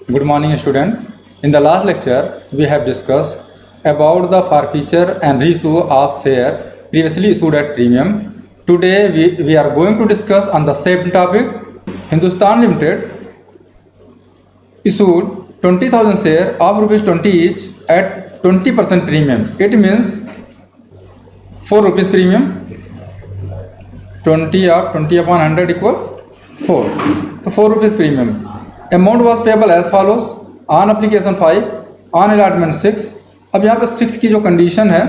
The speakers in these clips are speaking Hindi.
Good morning, student. In the last lecture, we have discussed about the forfeiture and reissue of share previously issued at premium. Today, we are going to discuss on the same topic. Hindustan Limited issued 20,000 share of rupees 20 each at 20% premium. It means 4 rupees premium. 20 upon 100 equal 4. So 4 rupees premium. Amount was payable as follows: on application 5, on allotment 6. अब यहाँ पे 6 की जो कंडीशन है,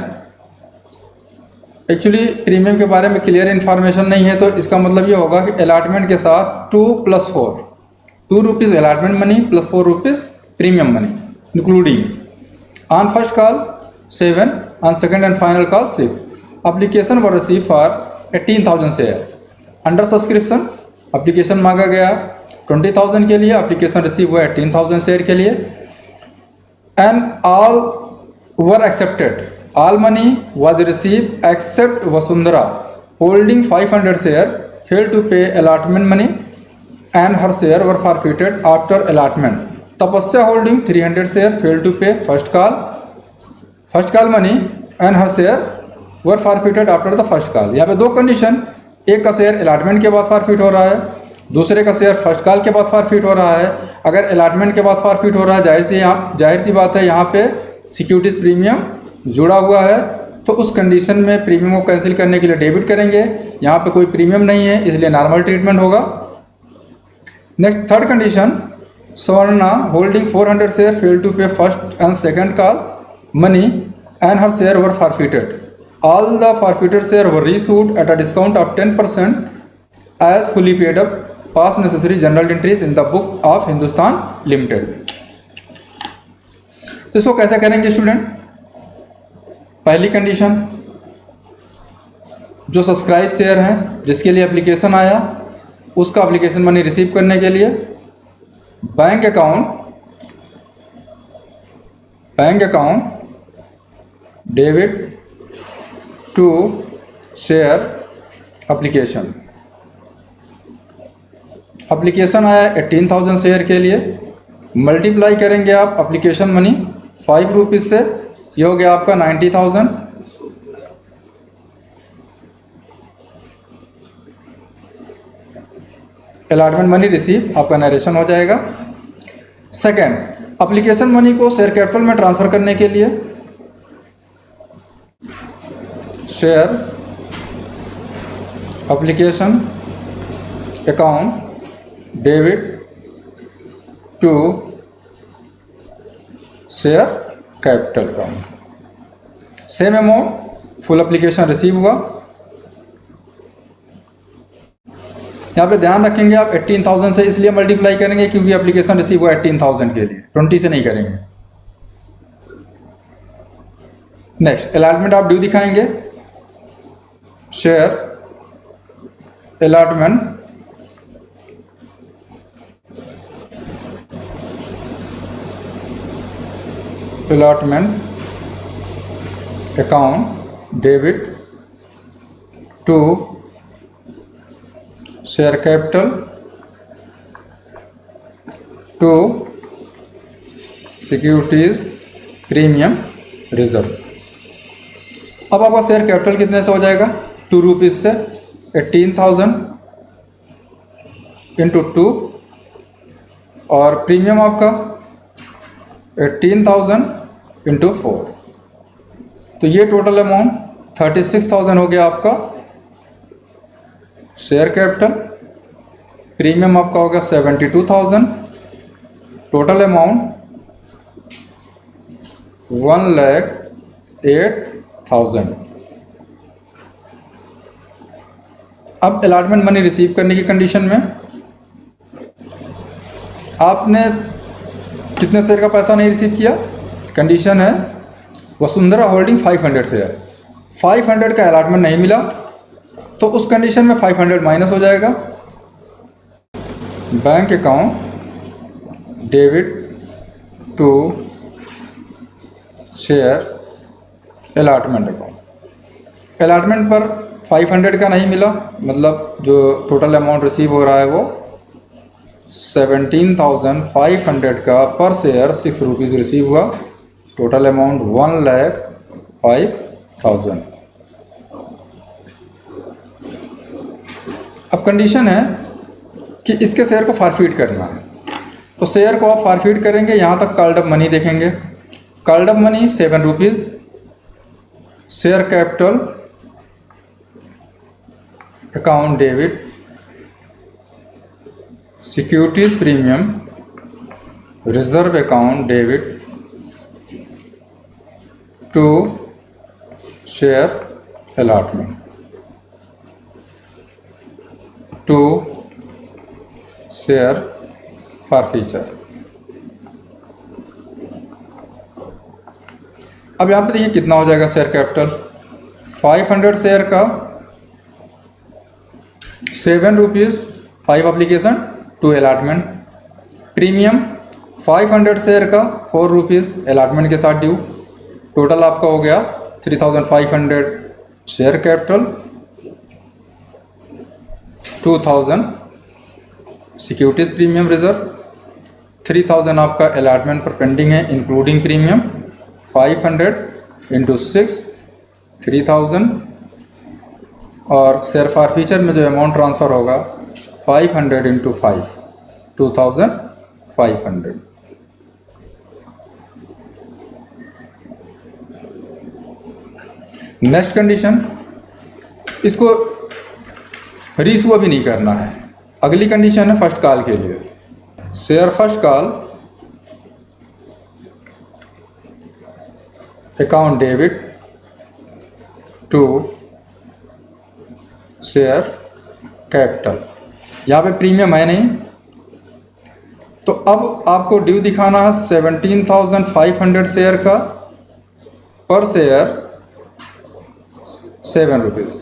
एक्चुअली प्रीमियम के बारे में क्लियर इन्फॉर्मेशन नहीं है, तो इसका मतलब ये होगा कि अलॉटमेंट के साथ 2 + 4, 2 rupees allotment money plus 4 rupees premium money including on first call 7, on second and final call 6. Application were receive for 18,000 share. Under subscription application मांगा गया 20,000 के लिए, अप्लीकेशन रिसीव हुआ 18,000 शेयर के लिए. And all were accepted. All money was receive except Vasundhara holding 500 share fail to pay allotment money and her share were forfeited after allotment. Tapasya holding 300 share fail to pay first call money and her share were forfeited after the first call. यहाँ पे 2 कंडीशन, एक का शेयर अलॉटमेंट के बाद फॉरफिट हो रहा है, दूसरे का शेयर फर्स्ट कॉल के बाद फॉरफिट हो रहा है. अगर अलॉटमेंट के बाद फॉरफिट हो रहा है, जाहिर सी बात है, यहाँ पे सिक्योरिटीज प्रीमियम जुड़ा हुआ है, तो उस कंडीशन में प्रीमियम को कैंसिल करने के लिए डेबिट करेंगे. यहाँ पे कोई प्रीमियम नहीं है, इसलिए नॉर्मल ट्रीटमेंट होगा. Next third condition, Swarna holding 400 share fail to pay first and second call money and her share were forfeited. All the forfeited share were reissued at a discount of 10% as fully paid up. Pass necessary general entries in the book of Hindustan Limited. तो इसको कैसे करेंगे स्टूडेंट? पहली कंडीशन, जो सब्सक्राइब शेयर हैं जिसके लिए एप्लीकेशन आया, उसका एप्लीकेशन मनी रिसीव करने के लिए bank account debit to share application. Application आया 18,000 शेयर के लिए, मल्टीप्लाई करेंगे आप एप्लीकेशन मनी 5 रुपीज़ से, ये हो गया आपका 90,000. अलॉटमेंट मनी रिसीव, आपका नरेशन हो जाएगा. सेकेंड, एप्लीकेशन मनी को शेयर कैपिटल में ट्रांसफ़र करने के लिए share application account debit to share capital account. Same amount, full application receive हुआ. यहाँ पे ध्यान रखेंगे आप 18,000 से इसलिए मल्टीप्लाई करेंगे क्योंकि एप्लीकेशन रिसीव हुआ 18,000 के लिए, 20 से नहीं करेंगे. नेक्स्ट, अलॉटमेंट आप ड्यू दिखाएंगे. Share allotment account debit to share capital to securities premium reserve. अब आपका शेयर कैपिटल कितने से हो जाएगा? 2 रुपीज़ से 18,000 इंटू 2, और प्रीमियम आपका 18,000 इंटू 4, तो ये टोटल अमाउंट 36,000 हो गया आपका शेयर कैपिटल. प्रीमियम आपका होगा 72,000. Total amount 1,08,000. अब अलॉटमेंट मनी रिसीव करने की कंडीशन में आपने कितने शेयर का पैसा नहीं रिसीव किया? कंडीशन है वसुंधरा होल्डिंग 500 शेयर, 500 का अलॉटमेंट नहीं मिला, तो उस कंडीशन में 500 माइनस हो जाएगा. Bank account debit to share allotment account. Allotment पर 500 का नहीं मिला, मतलब जो टोटल अमाउंट रिसीव हो रहा है वो 17,500 का पर शेयर 6 रुपीज़ रिसीव हुआ। Total amount 1,05,000। अब कंडीशन है कि इसके शेयर को फॉरफिट करना है, तो शेयर को आप फॉरफिट करेंगे। यहाँ तक कॉल्ड अप मनी देखेंगे। Called up money 7 rupees. Share capital account debit, securities premium, reserve account debit to share allotment to share forfeiture. अब यहाँ पे देखिए कितना हो जाएगा शेयर कैपिटल। 500 शेयर का 7 rupees 5 application 2 allotment. Premium 500 share का 4 रुपीज़ अलॉटमेंट के साथ ड्यू। टोटल आपका हो गया 3,500 share capital, 2,000 securities premium reserve, 3,000 आपका अलॉटमेंट पर पेंडिंग है इंक्लूडिंग प्रीमियम। 500 इंटू 6 3,000 और शेयर फॉरफीचर में जो अमाउंट ट्रांसफ़र होगा 500 इंटू 5 2,500। नेक्स्ट कंडीशन, इसको रीइशू अभी नहीं करना है। अगली कंडीशन है फर्स्ट कॉल के लिए। Share first call account debit to share capital. यहाँ पे प्रीमियम है नहीं, तो अब आपको ड्यू दिखाना है 17,500 शेयर का, पर शेयर 7 रुपीज़।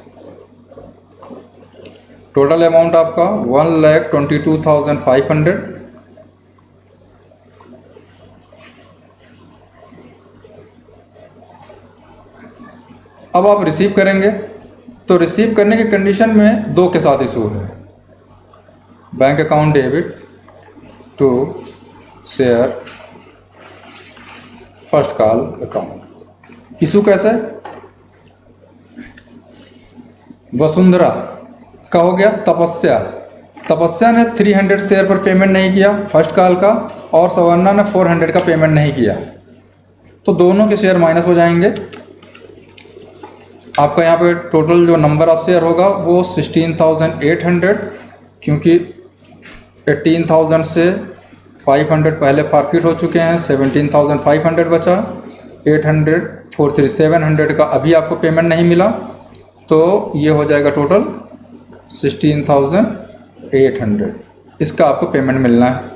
टोटल अमाउंट आपका 1,22,500। अब आप रिसीव करेंगे, तो रिसीव करने की कंडीशन में 2 के साथ इशू है। Bank account debit to share first call account. Issue कैसे? वसुंधरा का हो गया तपस्या। तपस्या ने 300 शेयर पर पेमेंट नहीं किया फर्स्ट कॉल का, और सवर्णा ने 400 का पेमेंट नहीं किया, तो दोनों के शेयर माइनस हो जाएंगे। आपका यहाँ पे टोटल जो नंबर ऑफ शेयर होगा वो 16,800, क्योंकि 18,000 से 500 पहले फॉरफिट हो चुके हैं। 17,500 बचा। 800 43 700 का अभी आपको पेमेंट नहीं मिला, तो ये हो जाएगा टोटल 16,800। इसका आपको पेमेंट मिलना है।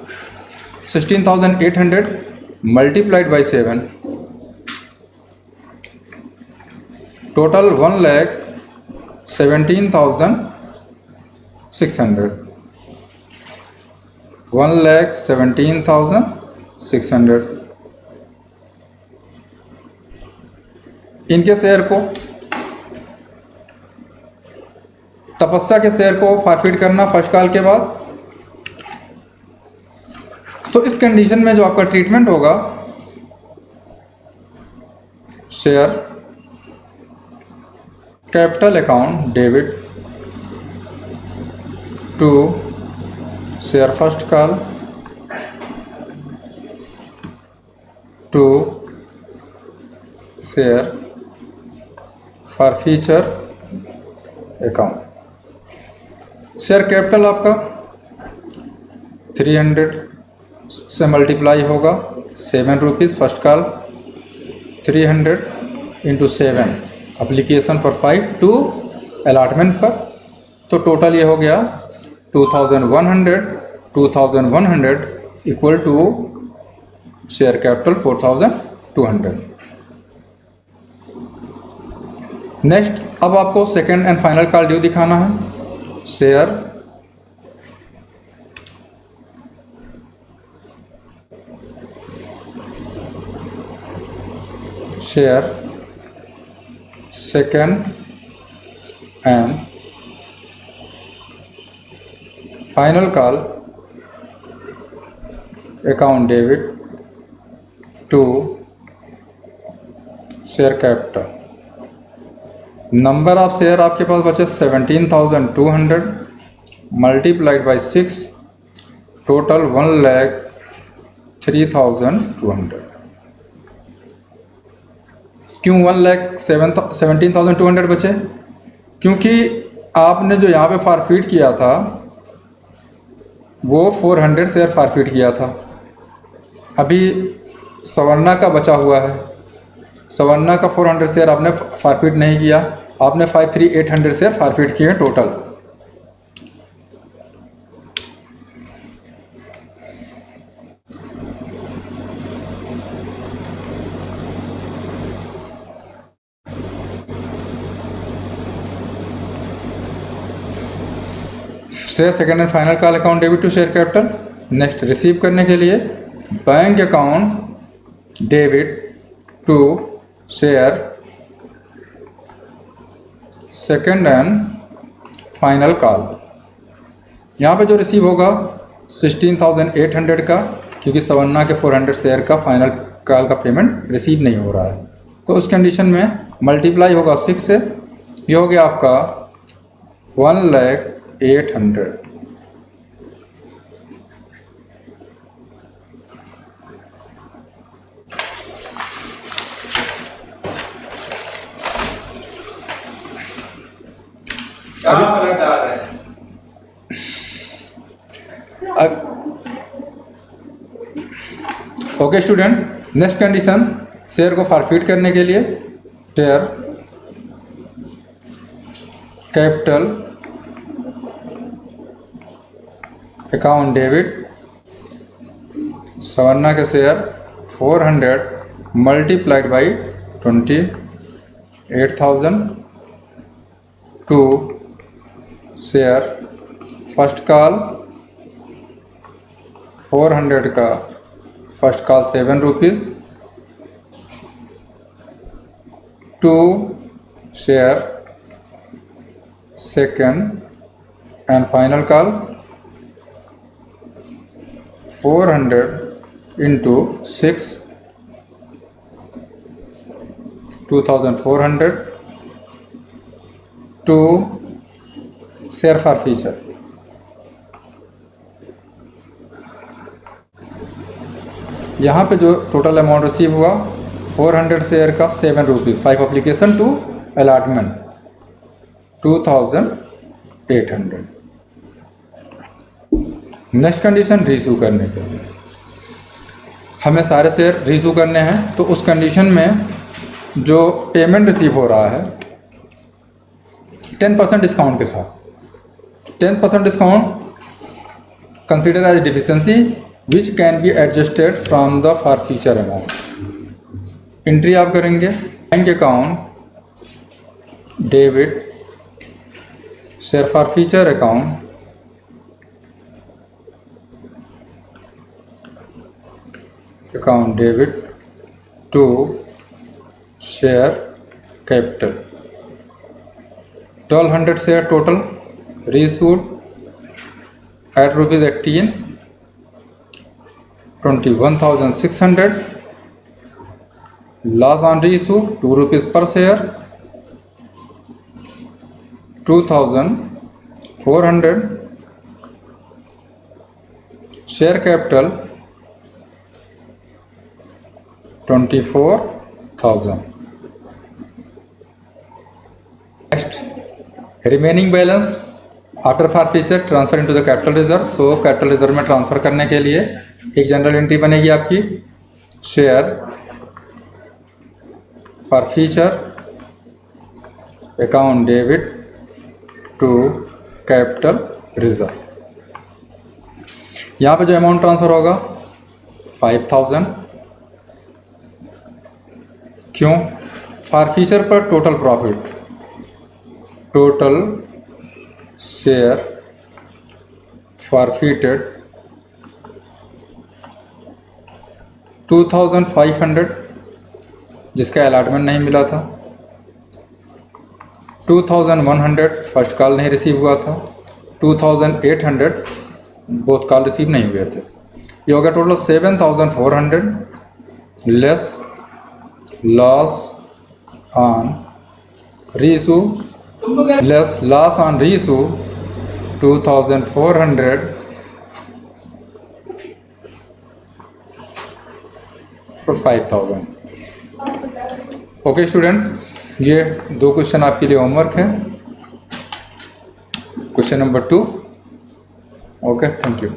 16,800 मल्टीप्लाइड बाई 7, टोटल 1,17,600। 1,17,600 इनके शेयर को, तपस्या के शेयर को फॉरफिट करना फर्स्ट कॉल के बाद। तो इस कंडीशन में जो आपका ट्रीटमेंट होगा, share capital account debit to share first call to share forfeiture account. Share capital आपका 300 से मल्टीप्लाई होगा 7 rupees first call, 300 into 7 application पर 5 टू अलॉटमेंट पर, तो टोटल ये हो गया 2,100 equal to share capital 4,200। Next, अब आपको second and final call due दिखाना है। Share second and final call account debit to share capital. Number of share आपके पास बचे 17,200 मल्टीप्लाइड बाई 6, टोटल 1,03,200। क्यों 1,17,200 बचे? क्योंकि आपने जो यहाँ पे फॉरफिट किया था वो 400 शेयर फॉरफिट किया था। अभी सवर्णा का बचा हुआ है, सवर्णा का 400 शेयर आपने फॉरफिट नहीं किया, आपने 53,800 शेयर फॉरफिट किए total. Share second and final call account debit to share capital. Next receive करने के लिए bank account debit to share second and final call. यहाँ पे जो रिसीव होगा 16,800 का, क्योंकि सवर्णा के 400 शेयर का फाइनल कॉल का पेमेंट रिसीव नहीं हो रहा है, तो उस कंडीशन में मल्टीप्लाई होगा 6 से, ये हो गया आपका 1,08,000। Okay student, next condition share को फॉरफिट करने के लिए share capital account debit Savarna के share 400 multiplied by 28,000 to share first call 400 का first call 7 rupees to share second and final call 400 into 6 2,400 to share for future. यहाँ पे जो टोटल अमाउंट रिसीव हुआ 400 शेयर का 7 rupees, 5 application to allotment 2,800। Next condition reissue करने के लिए हमें सारे शेयर रीइशू करने हैं, तो उस कंडीशन में जो पेमेंट रिसीव हो रहा है 10% डिस्काउंट के साथ, 10% discount consider as deficiency which can be adjusted from the for future amount. Entry आप करेंगे bank account debit share for future account debit to share capital 1,200 share total reissued at ₹18 21,600 loss on reissue ₹2 per share 2,400 share capital 24,000। next remaining balance after forfeiture transfer into the capital reserve. So capital reserve में ट्रांसफर करने के लिए एक जनरल एंट्री बनेगी आपकी share for future account debit to capital reserve. यहाँ पे जो अमाउंट ट्रांसफर होगा 5,000। क्यों? फॉर फ्यूचर पर total profit, total share forfeited 2,500 जिसका अलॉटमेंट नहीं मिला था, 2,100 फर्स्ट कॉल नहीं रिसीव हुआ था, 2,800 बोथ कॉल रिसीव नहीं हुए थे। ये हो गया total 7,400 less loss on reissue less loss on reissue 2,400 और 5,000। ओके स्टूडेंट, ये 2 क्वेश्चन आपके लिए होमवर्क है। Question number 2। Okay, thank you.